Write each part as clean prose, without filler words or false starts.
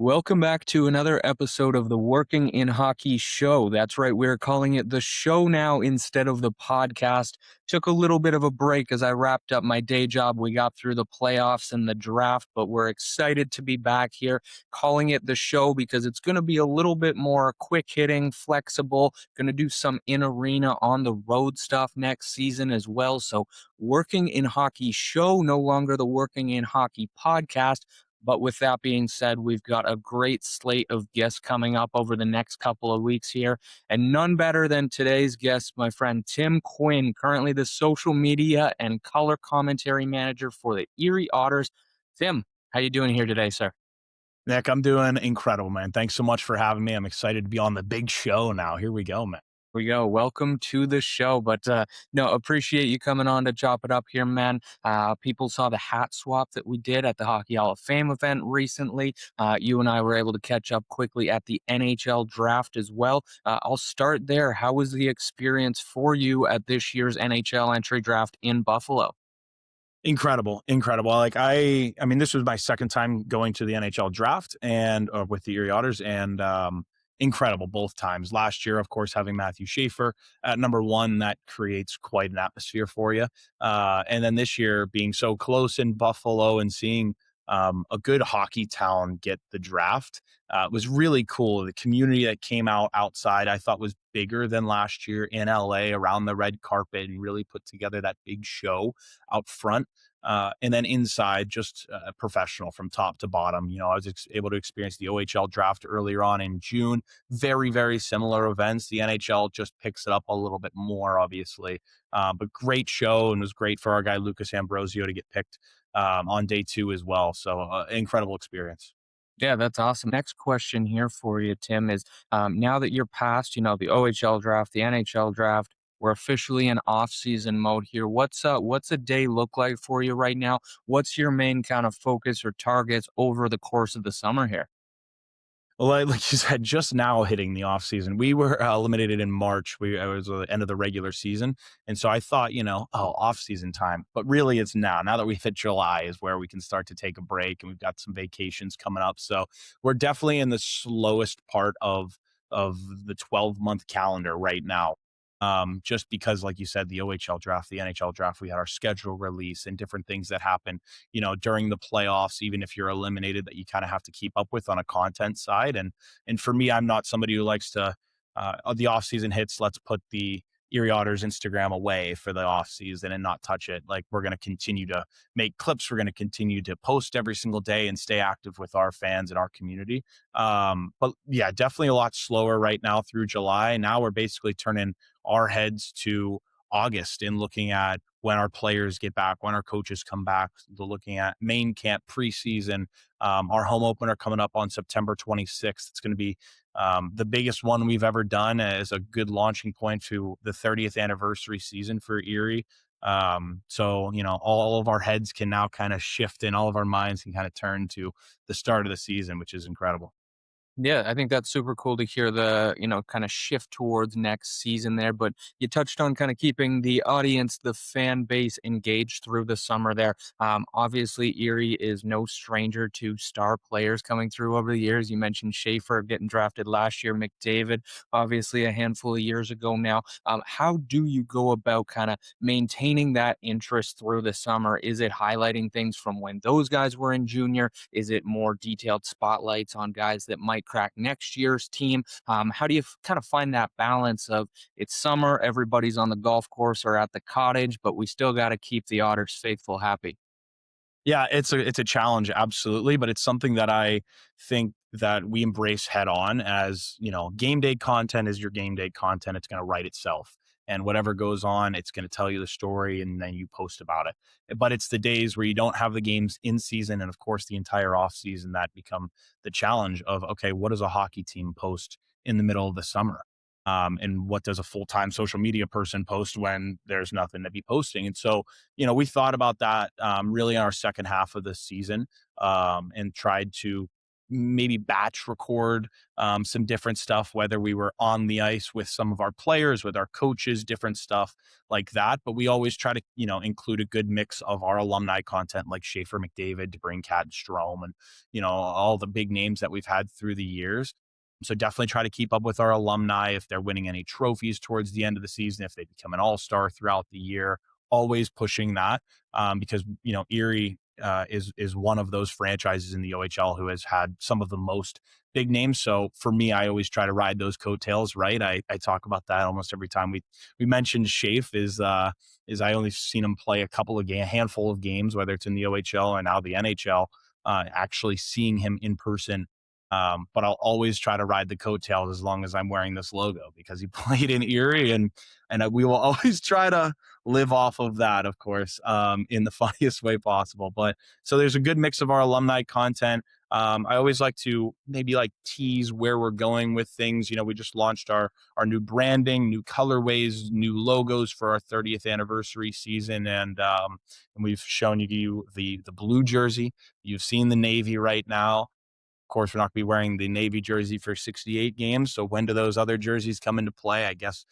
Welcome back to another episode of the Working in Hockey show. That's right, we're calling it the show now instead of the podcast. Took a little bit of a break as I wrapped up my day job. We got through the playoffs and the draft, but we're excited to be back here calling it the show because it's going to be a little bit more quick hitting, flexible, going to do some in arena on the road stuff next season as well. So, Working in Hockey show, no longer the Working in Hockey podcast. But with that being said, we've got a great slate of guests coming up over the next couple of weeks here. And none better than today's guest, my friend Tim Quinn, currently the social media and color commentary manager for the Erie Otters. Tim, how you doing here today, sir? Nick, I'm doing incredible, man. Thanks so much for having me. I'm excited to be on the big show now. Here we go, man. We go. Welcome to the show. But no, appreciate you coming on to chop it up here, man. People saw the hat swap that we did at the Hockey Hall of Fame event recently. You and I were able to catch up quickly at the NHL draft as well. I'll start there. How was the experience for you at this year's NHL entry draft in Buffalo? Incredible, incredible. Like I mean, this was my second time going to the NHL draft and with the Erie Otters, and incredible both times. Last year, of course, having Matthew Schaefer at number one, that creates quite an atmosphere for you. And then this year, being so close in Buffalo and seeing a good hockey town get the draft was really cool. The community that came out outside, I thought, was bigger than last year in LA around the red carpet and really put together that big show out front. And then inside, just professional from top to bottom. You know, I was able to experience the OHL draft earlier on in June. Very, very similar events. The NHL just picks it up a little bit more, obviously. But great show, and was great for our guy Lucas Ambrosio to get picked on day two as well. So incredible experience. Yeah, that's awesome. Next question here for you, Tim, is now that you're past, the OHL draft, the NHL draft, we're officially in off-season mode here. What's a day look like for you right now? What's your main kind of focus or targets over the course of the summer here? Well, like you said, just now hitting the off season, we were eliminated in March. It was the end of the regular season, and so I thought, oh, off season time. But really, it's now. Now that we've hit July, is where we can start to take a break, and we've got some vacations coming up. So we're definitely in the slowest part of the 12-month calendar right now. Just because, like you said, the OHL draft, the NHL draft, we had our schedule release and different things that happen, during the playoffs, even if you're eliminated, that you kind of have to keep up with on a content side. And for me, I'm not somebody who likes to the off season hits, let's put the Erie Otters Instagram away for the off season and not touch it. Like, we're going to continue to make clips. We're going to continue to post every single day and stay active with our fans and our community. But yeah, definitely a lot slower right now through July. Now we're basically turning our heads to August and looking at when our players get back, when our coaches come back, looking at main camp preseason. Our home opener coming up on September 26th. It's going to be the biggest one we've ever done, as a good launching point to the 30th anniversary season for Erie. So, all of our heads can now kind of shift and all of our minds can kind of turn to the start of the season, which is incredible. Yeah, I think that's super cool to hear the, kind of shift towards next season there. But you touched on kind of keeping the audience, the fan base engaged through the summer there. Obviously, Erie is no stranger to star players coming through over the years. You mentioned Schaefer getting drafted last year, McDavid, obviously a handful of years ago now. How do you go about kind of maintaining that interest through the summer? Is it highlighting things from when those guys were in junior? Is it more detailed spotlights on guys that might crack next year's team? How do you kind of find that balance of it's summer, everybody's on the golf course or at the cottage, but we still got to keep the Otters faithful happy? Yeah, it's a challenge, absolutely, but it's something that I think that we embrace head on. As game day content is your game day content. It's going to write itself, and whatever goes on, it's going to tell you the story, and then you post about it. But it's the days where you don't have the games in season, and of course the entire off season, that become the challenge of, okay, what does a hockey team post in the middle of the summer? And what does a full-time social media person post when there's nothing to be posting? And so, we thought about that really in our second half of the season, and tried to maybe batch record some different stuff, whether we were on the ice with some of our players, with our coaches, different stuff like that. But we always try to, include a good mix of our alumni content, like Schaefer McDavid, DeBrincat, and Strome, and, all the big names that we've had through the years. So definitely try to keep up with our alumni if they're winning any trophies towards the end of the season, if they become an all-star throughout the year, always pushing that because, Erie is one of those franchises in the OHL who has had some of the most big names. So for me, I always try to ride those coattails. Right, I talk about that almost every time we mentioned Shafe is I only seen him play a handful of games, whether it's in the OHL or now the NHL. Actually seeing him in person. But I'll always try to ride the coattails as long as I'm wearing this logo because he played in Erie, and we will always try to live off of that, of course, in the funniest way possible. But so there's a good mix of our alumni content. I always like to maybe like tease where we're going with things. We just launched our new branding, new colorways, new logos for our 30th anniversary season, and we've shown you the blue jersey. You've seen the navy right now. Of course, we're not going to be wearing the Navy jersey for 68 games. So when do those other jerseys come into play? I guess,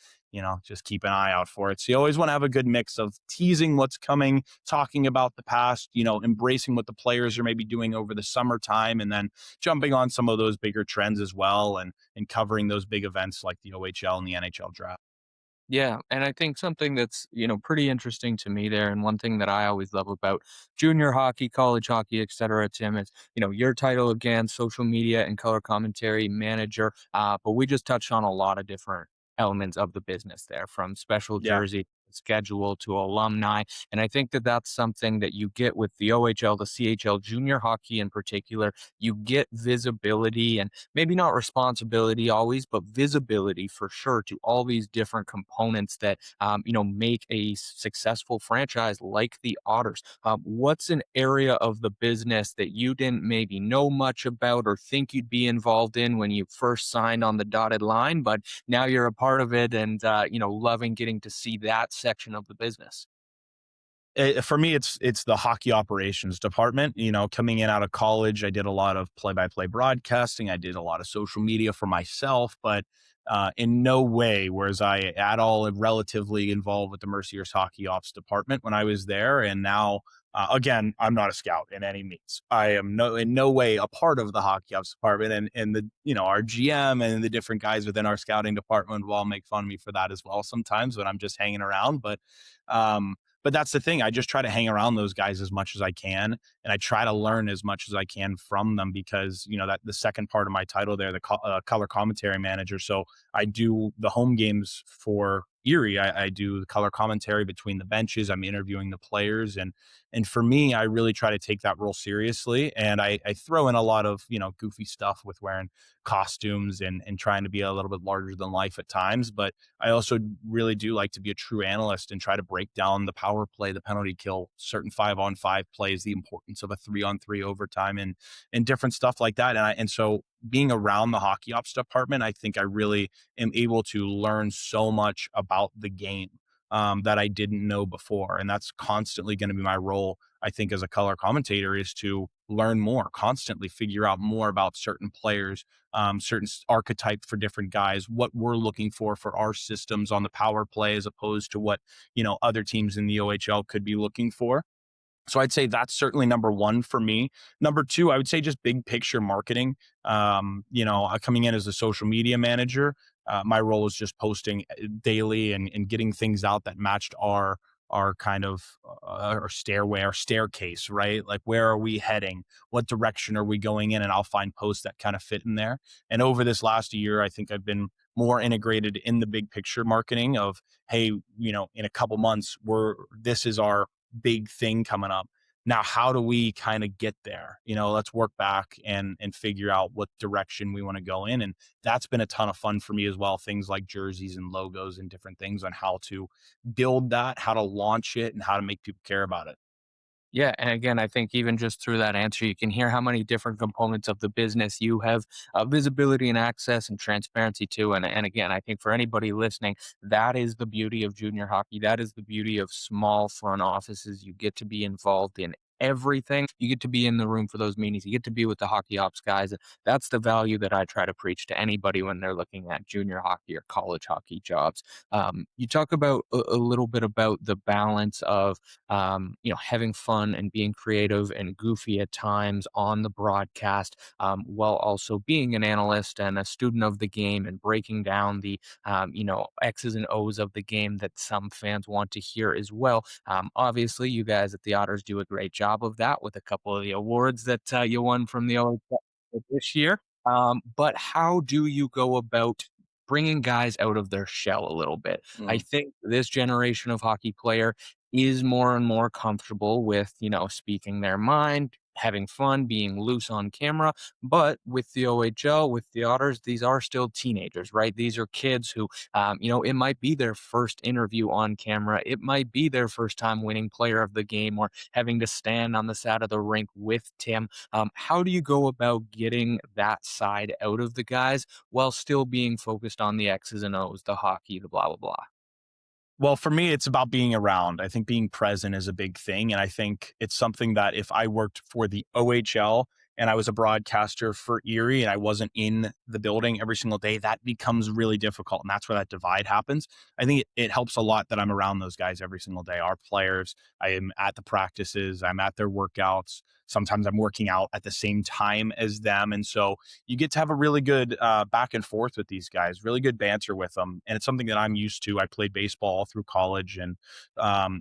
just keep an eye out for it. So you always want to have a good mix of teasing what's coming, talking about the past, embracing what the players are maybe doing over the summertime, and then jumping on some of those bigger trends as well and covering those big events like the OHL and the NHL draft. Yeah, and I think something that's, pretty interesting to me there, and one thing that I always love about junior hockey, college hockey, et cetera, Tim, is, your title again, social media and color commentary manager. But we just touched on a lot of different elements of the business there, from special Yeah. jersey schedule to alumni. And I think that that's something that you get with the OHL, the CHL, junior hockey in particular. You get visibility and maybe not responsibility always, but visibility for sure to all these different components that make a successful franchise like the Otters. What's an area of the business that you didn't maybe know much about or think you'd be involved in when you first signed on the dotted line, but now you're a part of it and loving getting to see that section of the business? For me, it's the hockey operations department. Coming in out of college, I did a lot of play-by-play broadcasting. I did a lot of social media for myself, but in no way was I at all relatively involved with the Mercier's hockey ops department when I was there. And now, again, I'm not a scout in any means. I am in no way a part of the hockey ops department, and the our GM and the different guys within our scouting department will all make fun of me for that as well sometimes when I'm just hanging around, um, but that's the thing. I just try to hang around those guys as much as I can, and I try to learn as much as I can from them because that the second part of my title there, the color commentary manager. So I do the home games for Erie. I do the color commentary between the benches. I'm interviewing the players, and for me, I really try to take that role seriously. And I throw in a lot of goofy stuff with wearing costumes and trying to be a little bit larger than life at times, but I also really do like to be a true analyst and try to break down the power play, the penalty kill, certain 5-on-5 plays, the importance of a 3-on-3 overtime, and different stuff like that. And so being around the hockey ops department, I think I really am able to learn so much about the game that I didn't know before. And that's constantly going to be my role, I think, as a color commentator, is to learn more, constantly figure out more about certain players, certain archetypes for different guys, what we're looking for our systems on the power play, as opposed to what other teams in the OHL could be looking for. So I'd say that's certainly number one for me. Number two, I would say just big picture marketing. Coming in as a social media manager, my role is just posting daily and getting things out that matched our kind of our stairway, our staircase, right? Like, where are we heading? What direction are we going in? And I'll find posts that kind of fit in there. And over this last year, I think I've been more integrated in the big picture marketing of, hey, in a couple months, this is our big thing coming up. Now, how do we kind of get there? Let's work back and figure out what direction we want to go in. And that's been a ton of fun for me as well. Things like jerseys and logos and different things on how to build that, how to launch it, and how to make people care about it. Yeah, and again, I think even just through that answer, you can hear how many different components of the business you have visibility and access and transparency to. And again, I think for anybody listening, that is the beauty of junior hockey. That is the beauty of small front offices. You get to be involved in everything. You get to be in the room for those meetings. You get to be with the hockey ops guys. And that's the value that I try to preach to anybody when they're looking at junior hockey or college hockey jobs. You talk about a little bit about the balance of having fun and being creative and goofy at times on the broadcast, while also being an analyst and a student of the game and breaking down the X's and O's of the game that some fans want to hear as well. Obviously, you guys at the Otters do a great job of that with a couple of the awards that you won from the OHL this year. But how do you go about bringing guys out of their shell a little bit? I Mm. think this generation of hockey player is more and more comfortable with, speaking their mind, having fun, being loose on camera. But with the OHL, with the Otters, these are still teenagers, right? These are kids who, it might be their first interview on camera. It might be their first time winning player of the game or having to stand on the side of the rink with Tim. How do you go about getting that side out of the guys while still being focused on the X's and O's, the hockey, the blah, blah, blah? Well, for me, it's about being around. I think being present is a big thing. And I think it's something that if I worked for the OHL and I was a broadcaster for Erie and I wasn't in the building every single day, that becomes really difficult. And that's where that divide happens. I think it helps a lot that I'm around those guys every single day. Our players, I am at the practices, I'm at their workouts. Sometimes I'm working out at the same time as them. And so you get to have a really good back and forth with these guys, really good banter with them. And it's something that I'm used to. I played baseball all through college. And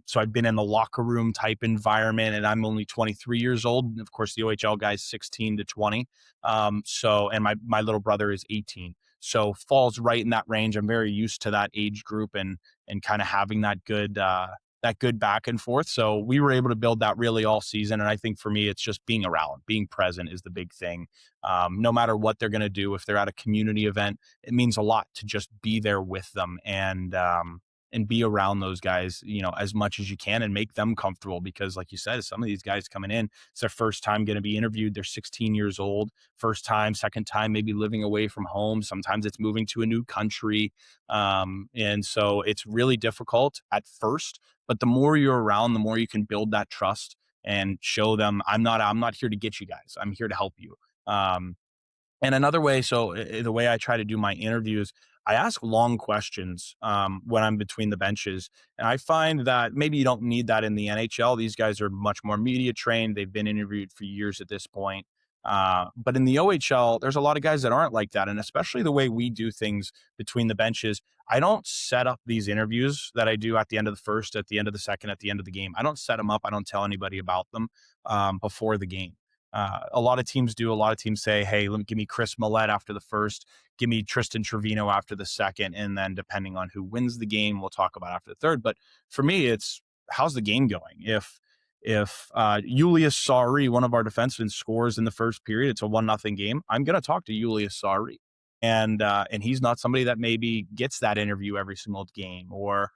so I've been in the locker room type environment, and I'm only 23 years old. And of course, the OHL guy's 16 to 20. And my little brother is 18. So falls right in that range. I'm very used to that age group and kind of having that good back and forth. So we were able to build that really all season. And I think for me, it's just being around, being present is the big thing. No matter what they're going to do, if they're at a community event, it means a lot to just be there with them and be around those guys, as much as you can and make them comfortable. Because like you said, some of these guys coming in, it's their first time going to be interviewed. They're 16 years old, first time, second time, maybe living away from home. Sometimes it's moving to a new country. And so it's really difficult at first, but the more you're around, the more you can build that trust and show them I'm not here to get you guys. I'm here to help you. Um, and another way, so the way I try to do my interviews, I ask long questions when I'm between the benches. And I find that maybe you don't need that in the NHL. These guys are much more media trained. They've been interviewed for years at this point. But in the OHL, there's a lot of guys that aren't like that. And especially the way we do things between the benches, I don't set up these interviews that I do at the end of the first, at the end of the second, at the end of the game. I don't set them up. I don't tell anybody about them before the game. A lot of teams do. A lot of teams say, "Hey, give me Chris Millette after the first, give me Tristan Trevino after the second, and then depending on who wins the game, we'll talk about after the third." But for me, it's how's the game going? If Julius Sari, one of our defensemen, scores in the first period, it's a 1-0 game. I'm going to talk to Julius Sari, and he's not somebody that maybe gets that interview every single game, or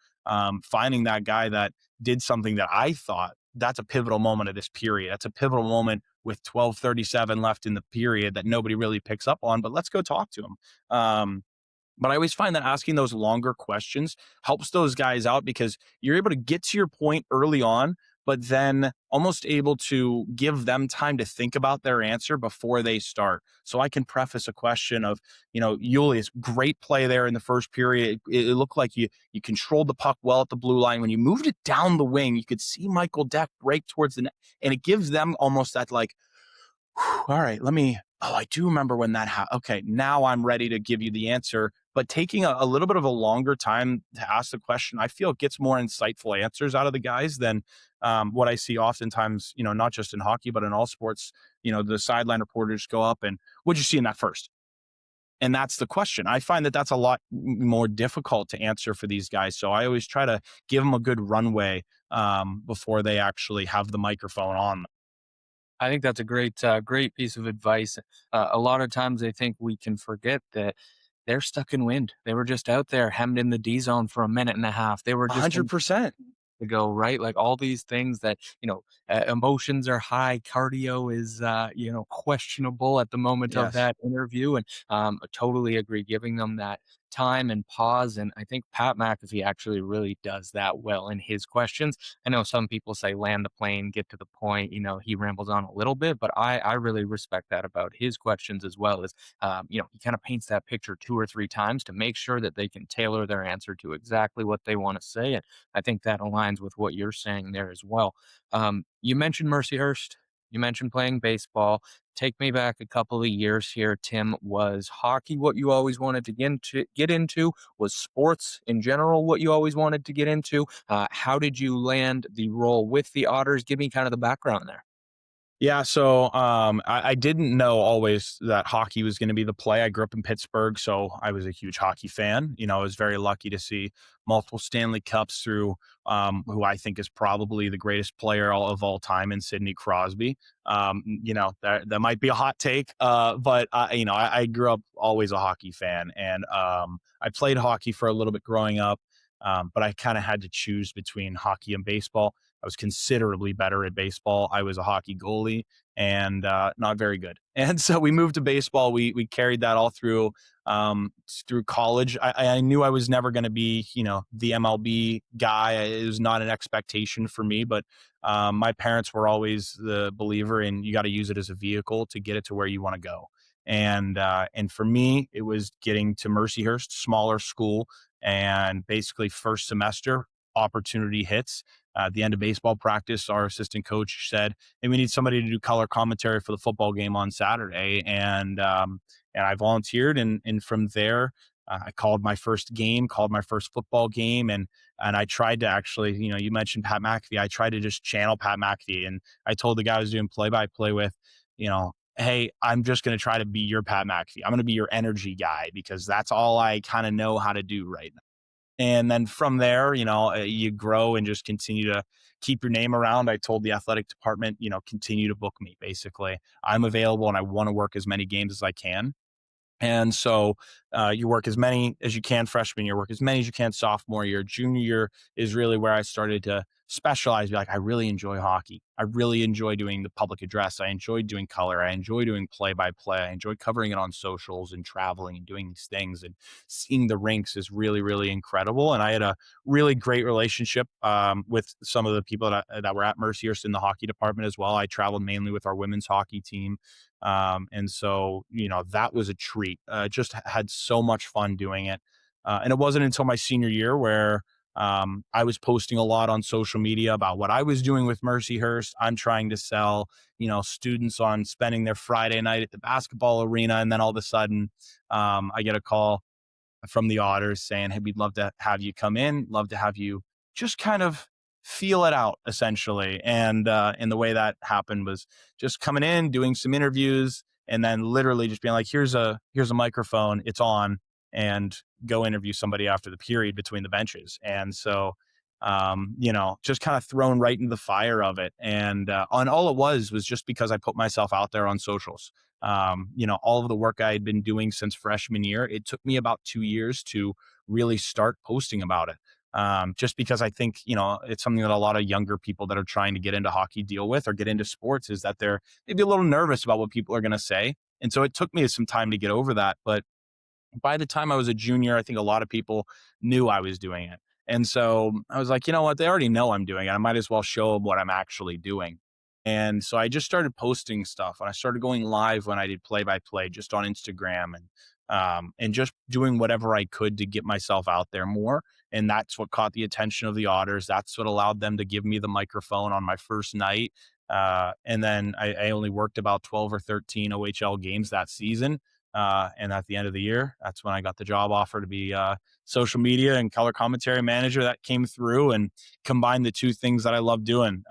finding that guy that did something that I thought that's a pivotal moment of this period. That's a pivotal moment with 12:37 left in the period that nobody really picks up on, but let's go talk to him. But I always find that asking those longer questions helps those guys out because you're able to get to your point early on, but then almost able to give them time to think about their answer before they start. So I can preface a question of, Julius, great play there in the first period. It looked like you controlled the puck well at the blue line. When you moved it down the wing, you could see Michael Deck break towards the net, and it gives them almost that like, all right, I do remember when that happened. Okay, now I'm ready to give you the answer. But taking a little bit of a longer time to ask the question, I feel it gets more insightful answers out of the guys than what I see oftentimes, not just in hockey, but in all sports. The sideline reporters go up and, what'd you see in that first? And that's the question. I find that that's a lot more difficult to answer for these guys. So I always try to give them a good runway before they actually have the microphone on. I think that's a great piece of advice. A lot of times I think we can forget that they're stuck in wind. They were just out there hemmed in the D zone for a minute and a half. They were just 100%. to go, right? Like all these things that, emotions are high, cardio is, questionable at the moment of Yes. that interview. And I totally agree, giving them that time and pause. And I think Pat McAfee actually really does that well in his questions. I know some people say land the plane, get to the point. He rambles on a little bit, but I really respect that about his questions as well. As he kind of paints that picture two or three times to make sure that they can tailor their answer to exactly what they want to say. And I think that aligns with what you're saying there as well. You mentioned Mercyhurst. You mentioned playing baseball. Take me back a couple of years here, Tim. Was hockey what you always wanted to get into? Was sports in general what you always wanted to get into? How did you land the role with the Otters? Give me kind of the background there. Yeah, so I didn't know always that hockey was going to be the play. I grew up in Pittsburgh, so I was a huge hockey fan. I was very lucky to see multiple Stanley Cups through who I think is probably the greatest player of all time in Sidney Crosby. That might be a hot take, but I grew up always a hockey fan, and I played hockey for a little bit growing up, but I kind of had to choose between hockey and baseball. I was considerably better at baseball. I was a hockey goalie and not very good. And so we moved to baseball. We carried that all through college. I knew I was never going to be the MLB guy. It was not an expectation for me, but my parents were always the believer in you got to use it as a vehicle to get it to where you want to go. And for me, it was getting to Mercyhurst, smaller school, and basically first semester opportunity hits at the end of baseball practice, our assistant coach said, "Hey, we need somebody to do color commentary for the football game on Saturday." And I volunteered, and from there, I called my first game, called my first football game, and I tried to actually, you mentioned Pat McAfee. I tried to just channel Pat McAfee, and I told the guy I was doing play by play with, hey, I'm just going to try to be your Pat McAfee. I'm going to be your energy guy because that's all I kind of know how to do right now. And then from there, you grow and just continue to keep your name around. I told the athletic department, continue to book me. Basically, I'm available and I want to work as many games as I can. And so you work as many as you can freshman year, work as many as you can sophomore year. Junior year is really where I started to specialize. Be like, I really enjoy hockey. I really enjoy doing the public address. I enjoy doing color. I enjoy doing play by play. I enjoy covering it on socials and traveling and doing these things. And seeing the rinks is really, really incredible. And I had a really great relationship with some of the people that were at Mercyhurst in the hockey department as well. I traveled mainly with our women's hockey team. And so, that was a treat. Just had so much fun doing it. And it wasn't until my senior year where I was posting a lot on social media about what I was doing with Mercyhurst. I'm trying to sell, students on spending their Friday night at the basketball arena. And then all of a sudden, I get a call from the Otters saying, "Hey, we'd love to have you come in, love to have you just kind of feel it out, essentially." And the way that happened was just coming in, doing some interviews, and then literally just being like, here's a microphone, it's on, and go interview somebody after the period between the benches. And so just kind of thrown right into the fire of it. And all it was just because I put myself out there on socials. All of the work I had been doing since freshman year, it took me about 2 years to really start posting about it. Just because I think, it's something that a lot of younger people that are trying to get into hockey deal with or get into sports is that they're maybe a little nervous about what people are going to say. And so it took me some time to get over that. But by the time I was a junior, I think a lot of people knew I was doing it. And so I was like, you know what? They already know I'm doing it. I might as well show them what I'm actually doing. And so I just started posting stuff and I started going live when I did play by play just on Instagram and just doing whatever I could to get myself out there more. And that's what caught the attention of the Otters. That's what allowed them to give me the microphone on my first night. And then I only worked about 12 or 13 OHL games that season. And at the end of the year, that's when I got the job offer to be social media and color commentary manager. That came through and combined the two things that I love doing.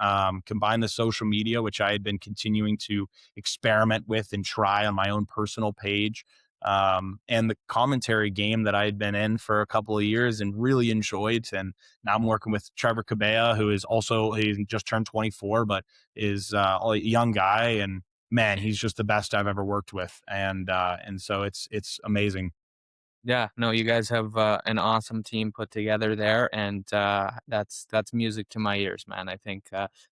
Combine the social media, which I had been continuing to experiment with and try on my own personal page. And the commentary game that I had been in for a couple of years and really enjoyed. And now I'm working with Trevor Cabea, who is also, he just turned 24, but is a young guy. And man, he's just the best I've ever worked with. And so it's amazing. Yeah, no, you guys have an awesome team put together there, and that's music to my ears, man. I think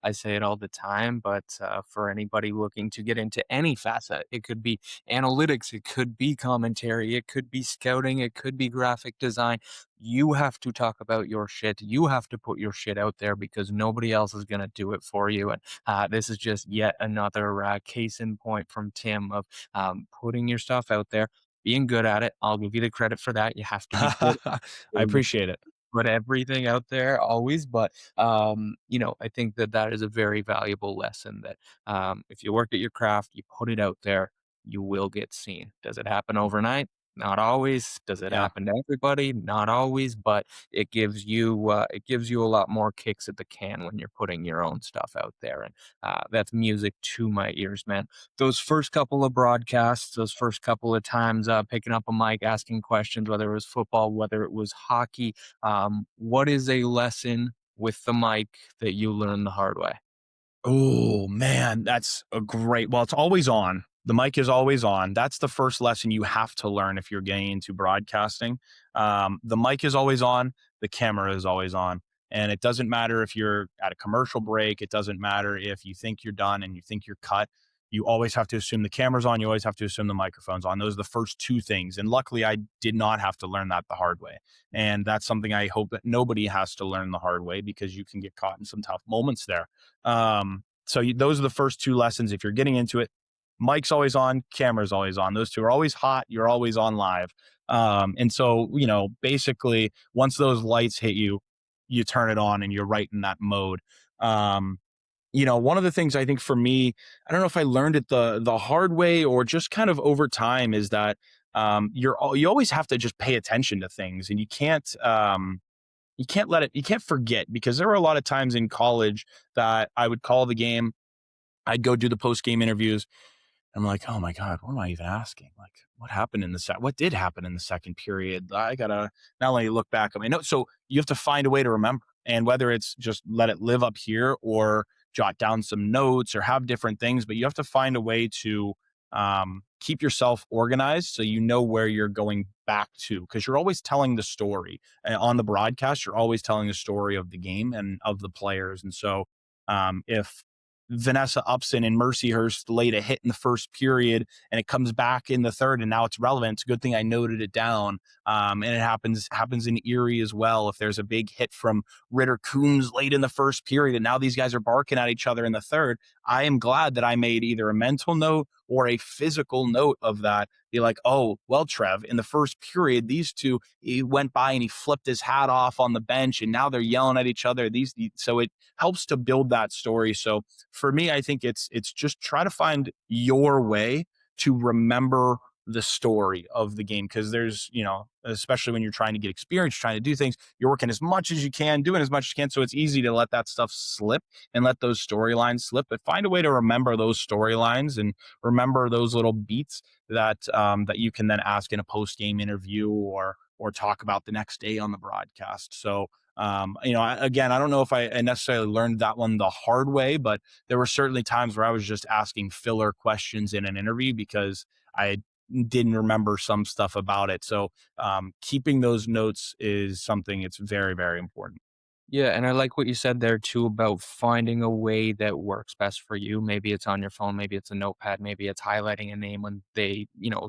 I say it all the time, but for anybody looking to get into any facet, it could be analytics, it could be commentary, it could be scouting, it could be graphic design. You have to talk about your shit. You have to put your shit out there because nobody else is gonna do it for you. And this is just yet another case in point from Tim of putting your stuff out there, being good at it. I'll give you the credit for that. You have to be good I to appreciate it. put everything out there always, but, I think that that is a very valuable lesson that, if you work at your craft, you put it out there, you will get seen. Does it happen overnight? Not always. Does it Yeah. happen to everybody? Not always, but it gives you a lot more kicks at the can when you're putting your own stuff out there, and, that's music to my ears, man. Those first couple of broadcasts, those first couple of times, picking up a mic, asking questions, whether it was football, whether it was hockey, what is a lesson with the mic that you learned the hard way? Oh, man, that's a great well, it's always on. The mic is always on. That's the first lesson you have to learn if you're getting into broadcasting. The mic is always on, the camera is always on. And it doesn't matter if you're at a commercial break, it doesn't matter if you think you're done and you think you're cut. You always have to assume the camera's on, you always have to assume the microphone's on. Those are the first two things. And luckily, I did not have to learn that the hard way. And that's something I hope that nobody has to learn the hard way because you can get caught in some tough moments there. Those are the first two lessons. If you're getting into it, mic's always on, camera's always on. Those two are always hot. You're always on live. Basically, once those lights hit you, you turn it on and you're right in that mode. One of the things I think for me, I don't know if I learned it the hard way or just kind of over time, is that you always have to just pay attention to things, and you can't forget, because there were a lot of times in college that I would call the game, I'd go do the post game interviews. I'm like, oh my God, what am I even asking? Like, what did happen in the second period? I gotta not only look back at my notes. So you have to find a way to remember. And whether it's just let it live up here or jot down some notes or have different things, but you have to find a way to keep yourself organized so you know where you're going back to, because you're always telling the story. On the broadcast, you're always telling the story of the game and of the players. And so if Vanessa Upson and Mercyhurst laid a hit in the first period and it comes back in the third and now it's relevant, it's a good thing I noted it down. And it happens in Erie as well. If there's a big hit from Ritter Coombs late in the first period and now these guys are barking at each other in the third, I am glad that I made either a mental note or a physical note of that. Be like, oh, well, Trev, in the first period, these two, he went by and he flipped his hat off on the bench and now they're yelling at each other. So it helps to build that story. So for me, I think it's just try to find your way to remember the story of the game, because there's, especially when you're trying to get experience, trying to do things, you're working as much as you can, doing as much as you can. So it's easy to let that stuff slip and let those storylines slip, but find a way to remember those storylines and remember those little beats that you can then ask in a post game interview or talk about the next day on the broadcast. So again, I don't know if I necessarily learned that one the hard way, but there were certainly times where I was just asking filler questions in an interview because I didn't remember some stuff about it. So keeping those notes is something, it's very, very important. Yeah, and I like what you said there too about finding a way that works best for you. Maybe it's on your phone, maybe it's a notepad, maybe it's highlighting a name when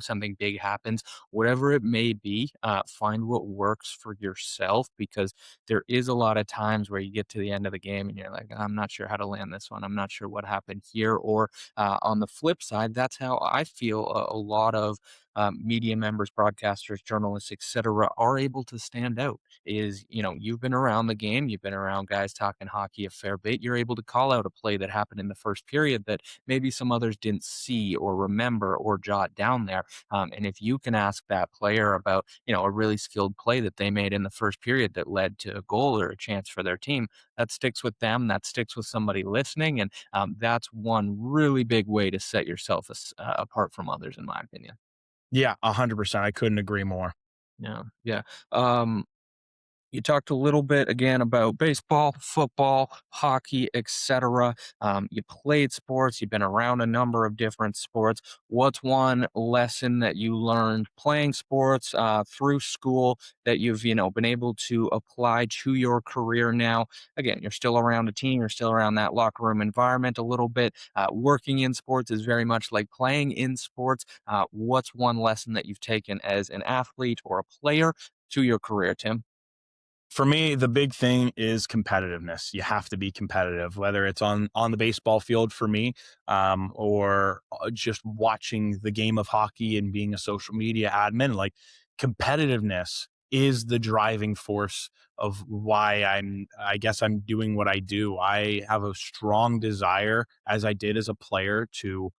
something big happens. Whatever it may be, find what works for yourself, because there is a lot of times where you get to the end of the game and you're like, I'm not sure how to land this one. I'm not sure what happened here. Or on the flip side, that's how I feel a lot of media members, broadcasters, journalists, etc., are able to stand out. Is, you've been around the game, you've been around guys talking hockey a fair bit, you're able to call out a play that happened in the first period that maybe some others didn't see or remember or jot down there. And if you can ask that player about, a really skilled play that they made in the first period that led to a goal or a chance for their team, that sticks with them, that sticks with somebody listening. And that's one really big way to set yourself apart from others, in my opinion. Yeah, 100%. I couldn't agree more. Yeah, yeah. Um, You talked a little bit again about baseball, football, hockey, etc. You played sports. You've been around a number of different sports. What's one lesson that you learned playing sports through school that you've been able to apply to your career now? Again, you're still around a team. You're still around that locker room environment a little bit. Working in sports is very much like playing in sports. What's one lesson that you've taken as an athlete or a player to your career, Tim? For me, the big thing is competitiveness. You have to be competitive, whether it's on the baseball field for me, or just watching the game of hockey and being a social media admin. Like competitiveness is the driving force of why I guess I'm doing what I do. I have a strong desire, as I did as a player, to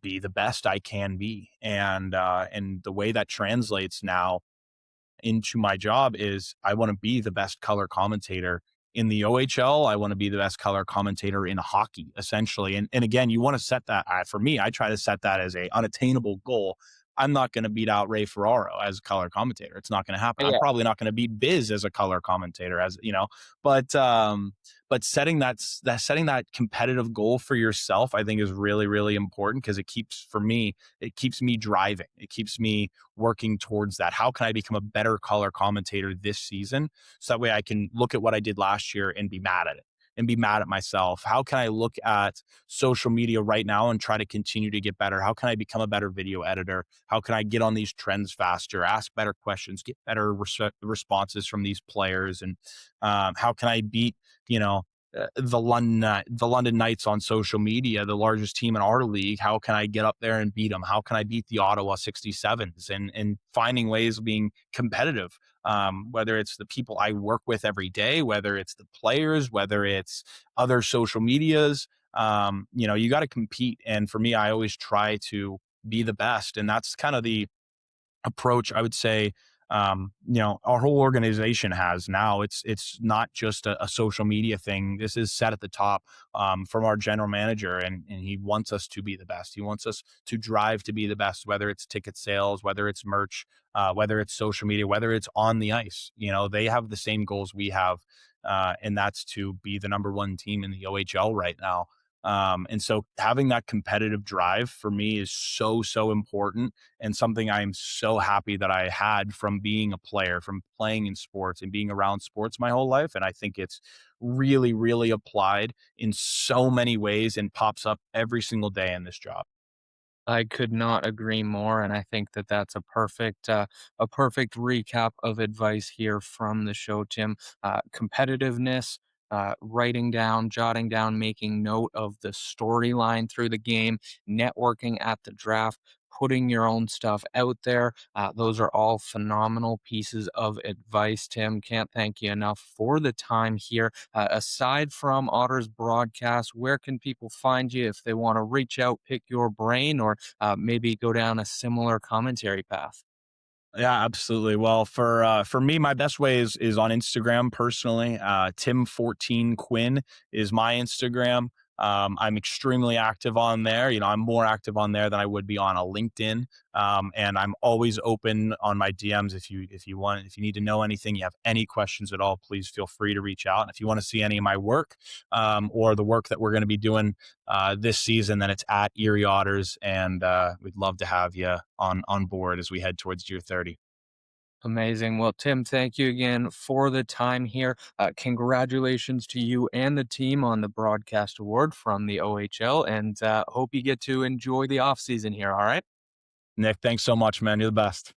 be the best I can be, and the way that translates now into my job is I want to be the best color commentator in the OHL. I want to be the best color commentator in hockey, essentially. And again, you want to set that. For me, I try to set that as a unattainable goal. I'm not going to beat out Ray Ferraro as a color commentator. It's not going to happen. I'm Yeah. probably not going to beat Biz as a color commentator, as you know. But setting that competitive goal for yourself, I think, is really really important because it keeps me driving. It keeps me working towards that. How can I become a better color commentator this season? So that way I can look at what I did last year and be mad at it and be mad at myself. How can I look at social media right now and try to continue to get better? How can I become a better video editor? How can I get on these trends faster, ask better questions, get better responses from these players? And how can I beat, you know, the London Knights on social media, the largest team in our league? How can I get up there and beat them? How can I beat the Ottawa 67s? And finding ways of being competitive, whether it's the people I work with every day, whether it's the players, whether it's other social medias. You got to compete. And for me, I always try to be the best. And that's kind of the approach I would say our whole organization has now. It's not just a social media thing. This is set at the top, from our general manager, and he wants us to be the best. He wants us to drive to be the best, whether it's ticket sales, whether it's merch, whether it's social media, whether it's on the ice. They have the same goals we have, and that's to be the number one team in the OHL right now. And so having that competitive drive for me is so, so important, and something I am so happy that I had from being a player, from playing in sports and being around sports my whole life. And I think it's really, really applied in so many ways and pops up every single day in this job. I could not agree more, and I think that that's a perfect recap of advice here from the show, Tim. Competitiveness, writing down, jotting down, making note of the storyline through the game, networking at the draft, putting your own stuff out there. Those are all phenomenal pieces of advice, Tim. Can't thank you enough for the time here. Aside from Otters broadcast, where can people find you if they want to reach out, pick your brain, or maybe go down a similar commentary path? Yeah, absolutely. Well, for me, my best way is on Instagram personally. Tim14 Quinn is my Instagram. I'm extremely active on there. I'm more active on there than I would be on a LinkedIn. And I'm always open on my DMs. If you need to know anything, you have any questions at all, please feel free to reach out. And if you want to see any of my work, or the work that we're going to be doing this season, then it's at Erie Otters, and we'd love to have you on board as we head towards year 30. Amazing. Well, Tim, thank you again for the time here. Congratulations to you and the team on the broadcast award from the OHL, and hope you get to enjoy the off season here. All right. Nick, thanks so much, man. You're the best.